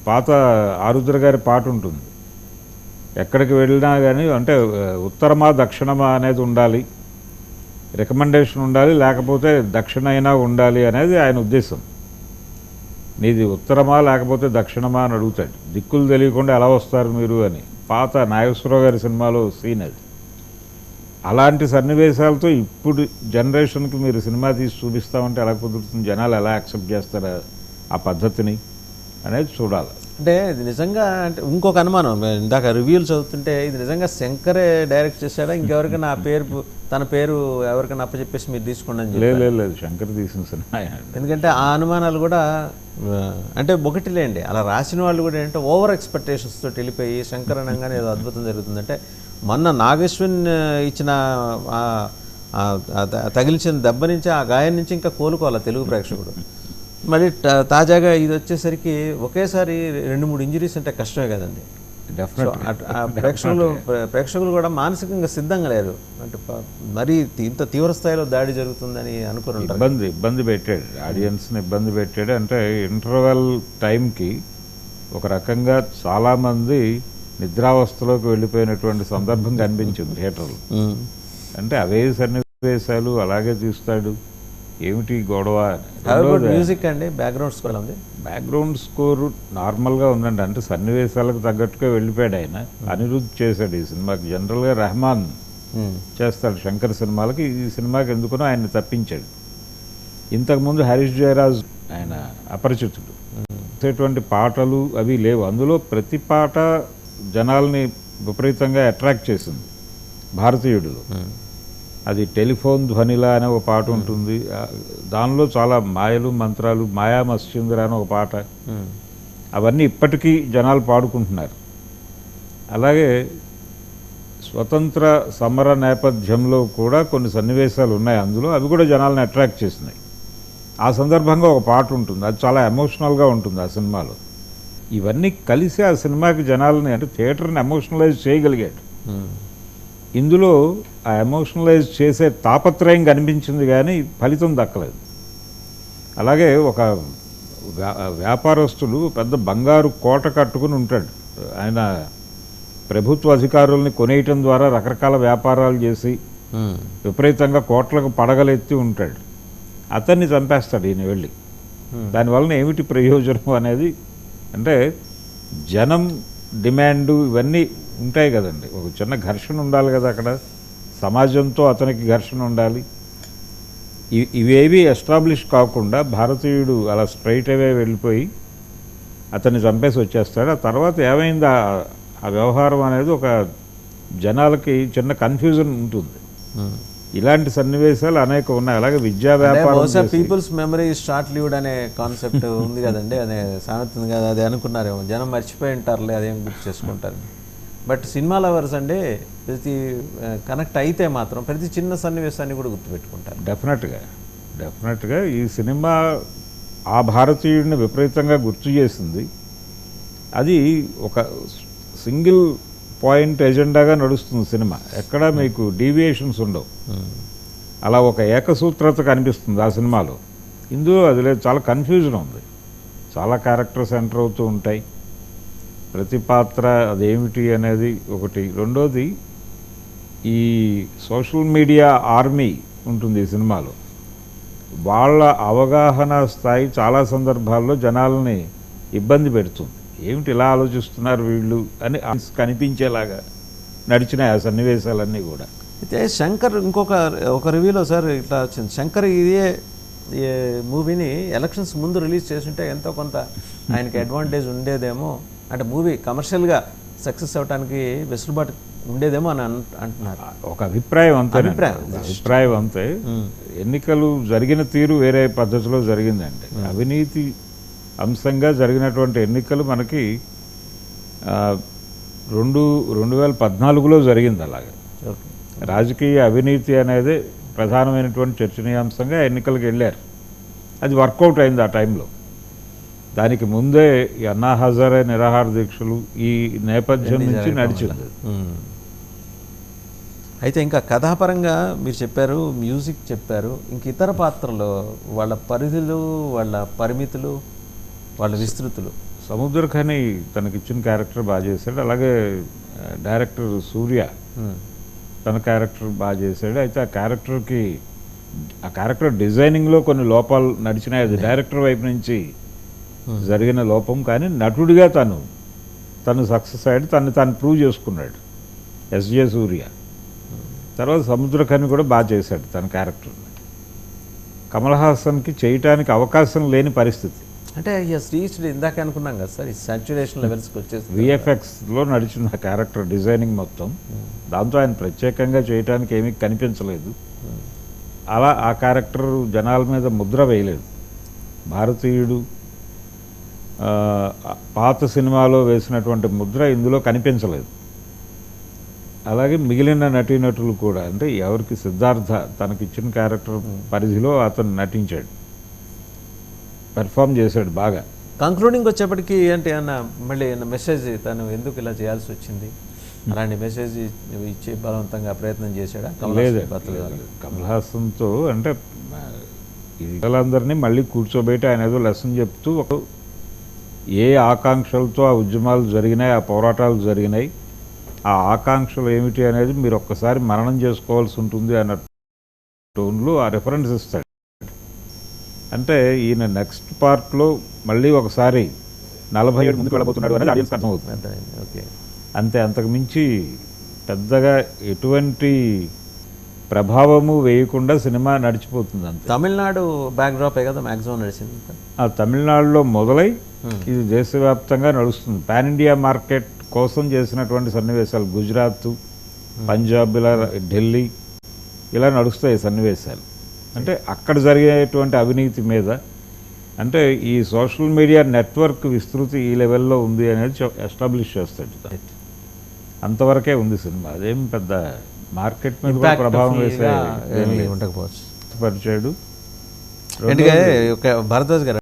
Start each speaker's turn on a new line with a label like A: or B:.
A: పాత ఆరుద్ర గారి పాట ఉంటుంది, ఎక్కడికి వెళ్ళినా కానీ అంటే ఉత్తరమా దక్షిణమా అనేది ఉండాలి, రికమెండేషన్ ఉండాలి, లేకపోతే దక్షిణ అయినా ఉండాలి అనేది ఆయన ఉద్దేశం. నీది ఉత్తరమా లేకపోతే దక్షిణమా అని అడుగుతాడు. దిక్కులు తెలియకుండా ఎలా వస్తారు మీరు అని, పాత నాగేశ్వరరావు గారి సినిమాలో సీన్ అది. అలాంటి సన్నివేశాలతో ఇప్పుడు జనరేషన్కి మీరు సినిమా తీసి చూపిస్తామంటే ఎలా కుదురుతుంది, జనాలు ఎలా యాక్సెప్ట్ చేస్తారా ఆ పద్ధతిని అనేది చూడాలి.
B: అంటే ఇది నిజంగా అంటే ఇంకొక అనుమానం, ఇందాక రివ్యూలు చదువుతుంటే ఇది నిజంగా శంకరే డైరెక్ట్ చేశాడా, ఇంకెవరికైనా ఆ పేరు తన పేరు ఎవరికైనా అప్పచెప్పేసి మీరు తీసుకోండి అని చెప్పి?
A: లేదు, శంకర్ తీసిన సినిమా.
B: ఎందుకంటే ఆ అనుమానాలు కూడా అంటే ఒకటిలేండి, అలా రాసిన వాళ్ళు కూడా ఏంటంటే ఓవర్ ఎక్స్పెక్టేషన్స్ తోటి వెళ్ళిపోయి శంకర్ అనగానే ఏదో అద్భుతం జరుగుతుందంటే, మొన్న నాగేశ్వన్ ఇచ్చిన తగిలించిన దెబ్బ నుంచి, ఆ గాయం నుంచి ఇంకా కోలుకోవాలి తెలుగు ప్రేక్షకుడు. మళ్ళీ తాజాగా ఇది వచ్చేసరికి ఒకేసారి 2-3 ఇంజరీస్ అంటే కష్టమే కదండి. ప్రేక్షకులు కూడా మానసికంగా సిద్ధంగా లేరు. అంటే మరీ ఇంత తీవ్ర స్థాయిలో దాడి జరుగుతుందని అనుకుని
A: ఇబ్బంది పెట్టాడు, ఆడియన్స్ని ఇబ్బంది పెట్టాడు. అంటే ఇంటర్వెల్ టైంకి ఒక రకంగా చాలామంది నిద్రావస్థలోకి వెళ్ళిపోయినటువంటి సందర్భం కనిపించింది థియేటర్లో. అంటే అవే సన్నివేశాలు అలాగే తీస్తాడు, ఏమిటి గొడవ.
B: మ్యూజిక్ అండి, బ్యాక్గ్రౌండ్ స్కోర్ ఉంది.
A: బ్యాక్గ్రౌండ్ స్కోరు నార్మల్గా ఉందండి, అంటే సన్నివేశాలకు తగ్గట్టుగా వెళ్ళిపోయాడు ఆయన. అనిరుద్ధ్ చేశాడు ఈ సినిమాకి. జనరల్గా రెహమాన్ చేస్తాడు శంకర్ సినిమాలకి, ఈ సినిమాకి ఎందుకునో ఆయన్ని తప్పించాడు. ఇంతకుముందు హరీష్ జయరాజ్ ఆయన అపరిచితుడు చేసేటువంటి పాటలు అవి లేవు. అందులో ప్రతి పాట జనాల్ని విపరీతంగా అట్రాక్ట్ చేసింది భారతీయుడిలో. అది టెలిఫోన్ ధ్వనిలా అనే ఒక పాట ఉంటుంది, దానిలో చాలా మాయలు మంత్రాలు, మాయా మత్స్యంద్ర అనే ఒక పాట, అవన్నీ ఇప్పటికీ జనాలు పాడుకుంటున్నారు. అలాగే స్వతంత్ర సమర నేపథ్యంలో కూడా కొన్ని సన్నివేశాలు ఉన్నాయి అందులో, అవి కూడా జనాలను అట్రాక్ట్ చేసినాయి. ఆ సందర్భంగా ఒక పాట ఉంటుంది, అది చాలా ఎమోషనల్గా ఉంటుంది ఆ సినిమాలో. ఇవన్నీ కలిసి ఆ సినిమాకి జనాలని అంటే థియేటర్ని ఎమోషనలైజ్ చేయగలిగాడు. ఇందులో ఆ ఎమోషనలైజ్ చేసే తాపత్రయం కనిపించింది కానీ ఫలితం దక్కలేదు. అలాగే ఒక వ్యాపారస్తులు పెద్ద బంగారు కోట కట్టుకుని ఉంటాడు. ఆయన ప్రభుత్వ అధికారుల్ని కొనేయటం ద్వారా రకరకాల వ్యాపారాలు చేసి విపరీతంగా కోట్లకు పడగలెత్తి ఉంటాడు. అతన్ని చంపేస్తాడు ఈయన వెళ్ళి. దానివలన ఏమిటి ప్రయోజనం అనేది, అంటే జనం డిమాండు ఇవన్నీ ఉంటాయి కదండి. ఒక చిన్న ఘర్షణ ఉండాలి కదా అక్కడ, సమాజంతో అతనికి ఘర్షణ ఉండాలి. ఇవేవి ఎస్టాబ్లిష్ కాకుండా భారతీయుడు అలా స్ట్రైట్ అవే వెళ్ళిపోయి అతన్ని చంపేసి వచ్చేస్తాడు. ఆ తర్వాత ఏమైంది ఆ వ్యవహారం అనేది ఒక జనాలకి చిన్న కన్ఫ్యూజన్ ఉంటుంది. ఇలాంటి సన్నివేశాలు అనేక ఉన్నాయి. అలాగే విద్యా వ్యాపారం,
B: పీపుల్స్ మెమరీ షార్ట్ లివ్డ్ అనే కాన్సెప్ట్ ఉంది కదండి, అదే సామెత ఉంది కదా, అది అనుకున్నారేమో జనం మర్చిపోయి ఉంటారులే, అదేం గుర్తు చేసుకుంటారు. బట్ సినిమా లవర్స్ అంటే ప్రతి కనెక్ట్ అయితే మాత్రం ప్రతి చిన్న సన్నివేశాన్ని కూడా గుర్తుపెట్టుకుంటారు.
A: డెఫినెట్గా ఈ సినిమా ఆ భారతీయుడిని విపరీతంగా గుర్తు చేసింది. అది ఒక సింగిల్ పాయింట్ ఎజెండాగా నడుస్తుంది సినిమా, ఎక్కడా మీకు డీవియేషన్స్ ఉండవు. అలా ఒక ఏకసూత్రత కనిపిస్తుంది ఆ సినిమాలో. ఇందులో అది లేదు, చాలా కన్ఫ్యూజన్ ఉంది, చాలా క్యారెక్టర్స్ ఎంటర్ అవుతూ ఉంటాయి. ప్రతి పాత్ర అదేమిటి అనేది ఒకటి. రెండోది, ఈ సోషల్ మీడియా ఆర్మీ ఉంటుంది ఈ సినిమాలో. వాళ్ళ అవగాహన స్థాయి చాలా సందర్భాల్లో జనాలని ఇబ్బంది పెడుతుంది. ఏమిటి ఇలా ఆలోచిస్తున్నారు వీళ్ళు అని కనిపించేలాగా నడిచినాయి ఆ సన్నివేశాలన్నీ కూడా.
B: అయితే శంకర్ ఒక రివ్యూలో సార్ ఇట్లా వచ్చింది, శంకర్ ఇదే మూవీని ఎలక్షన్స్ ముందు రిలీజ్ చేస్తుంటే ఎంతో కొంత ఆయనకి అడ్వాంటేజ్ ఉండేదేమో, అంటే మూవీ కమర్షియల్గా సక్సెస్ అవ్వడానికి వెసులుబాటు ఉండేదేమో అని అంటున్నారు.
A: ఒక అభిప్రాయం అంతే. ఎన్నికలు జరిగిన తీరు వేరే పద్ధతిలో జరిగిందండి. అవినీతి అంశంగా జరిగినటువంటి ఎన్నికలు మనకి 2014లో జరిగింది. అలాగే రాజకీయ అవినీతి అనేది ప్రధానమైనటువంటి చర్చనీయాంశంగా ఎన్నికలకు వెళ్ళారు. అది వర్కౌట్ అయింది ఆ టైంలో. దానికి ముందే ఈ అన్నా హజారే నిరాహార దీక్షలు ఈ నేపథ్యం నుంచి నడిచింది.
B: అయితే ఇంకా కథాపరంగా మీరు చెప్పారు, మ్యూజిక్ చెప్పారు, ఇంక ఇతర పాత్రలు వాళ్ళ పరిధులు, వాళ్ళ పరిమితులు, వాళ్ళ విస్తృతులు
A: సముద్రఖని తనకిచ్చిన క్యారెక్టర్ బాగా చేశాడు. అలాగే డైరెక్టర్ సూర్య తన క్యారెక్టర్ బాగా చేశాడు. అయితే ఆ క్యారెక్టర్ డిజైనింగ్లో కొన్ని లోపాలు నడిచినాయి. అది డైరెక్టర్ వైపు నుంచి జరిగిన లోపం. కానీ నటుడిగా తను సక్సెస్ అయ్యాడు, తను ప్రూవ్ చేసుకున్నాడు ఎస్జే సూర్య. తర్వాత సముద్రఖని కూడా బాగా చేశాడు తన క్యారెక్టర్ని. కమల్ హాసన్కి చేయటానికి అవకాశం లేని పరిస్థితి.
B: అంటే రీచ్డ్ ఇందాక అనుకున్నాం కదా సార్, ఈ సాచ్యురేషన్ లెవెల్స్కి వచ్చేసి
A: విఎఫ్ఎక్స్లో నడిచిన క్యారెక్టర్ డిజైనింగ్ మొత్తం, దాంతో ఆయన ప్రత్యేకంగా చేయటానికి ఏమీ కనిపించలేదు. అలా ఆ క్యారెక్టర్ జనాల మీద ముద్ర వేయలేదు. భారతీయుడు పాత సినిమాలో వేసినటువంటి ముద్ర ఇందులో కనిపించలేదు. అలాగే మిగిలిన నటీనటులు కూడా, అంటే ఎవరికి సిద్ధార్థ తనకిచ్చిన క్యారెక్టర్ పరిధిలో అతను నటించాడు, పెర్ఫామ్ చేశాడు బాగా.
B: కంక్లూడింగ్ వచ్చేప్పటికి అంటే మళ్ళీ మెసేజ్ తను ఎందుకు ఇలా చేయాల్సి వచ్చింది అలాంటి మెసేజ్ ఇచ్చి బలవంతంగా ప్రయత్నం చేశాడా?
A: లేదు, కమల్ హాసన్తో అంటే పిల్లలందరినీ మళ్ళీ కూర్చోబెట్టి ఆయన ఏదో లెసన్ చెప్తూ ఏ ఆకాంక్షలతో ఆ ఉద్యమాలు జరిగినాయి, ఆ పోరాటాలు జరిగినాయి, ఆ ఆకాంక్షలు ఏమిటి అనేది మీరు ఒక్కసారి మననం చేసుకోవాల్సి ఉంటుంది అన్న టోన్లో ఆ రెఫరెన్స్ ఇస్తాడు. అంటే ఈయన నెక్స్ట్ పార్ట్లో మళ్ళీ ఒకసారి 47 ముందుకు వెళ్ళబోతున్నాడు అనేది ఆడియన్స్ అర్థమవుతుంది.
B: ఓకే,
A: అంతే. అంతకుమించి పెద్దగా ఎటువంటి ప్రభావము వేయకుండా సినిమా నడిచిపోతుంది అంతే.
B: తమిళనాడు బ్యాక్డ్రాపే కదా మ్యాక్సిమం నడిచింది.
A: ఆ తమిళనాడులో మొదలై ఇది దేశవ్యాప్తంగా నడుస్తుంది. పాన్ ఇండియా మార్కెట్ కోసం చేసినటువంటి సన్నివేశాలు గుజరాత్, పంజాబ్, ఇలా ఢిల్లీ ఇలా నడుస్తాయి సన్నివేశాలు. అంటే అక్కడ జరిగేటువంటి అవినీతి మీద, అంటే ఈ సోషల్ మీడియా నెట్వర్క్ విస్తృతి ఈ లెవెల్లో ఉంది అనేది ఎస్టాబ్లిష్ చేస్తాడు. అంతవరకే ఉంది సినిమా. అదేం పెద్ద మార్కెట్ మీద కూడా ప్రభావం వేసే
B: ఉండకపోవచ్చు.
A: పరిచాడు.
B: భరద్వాజ్ గారు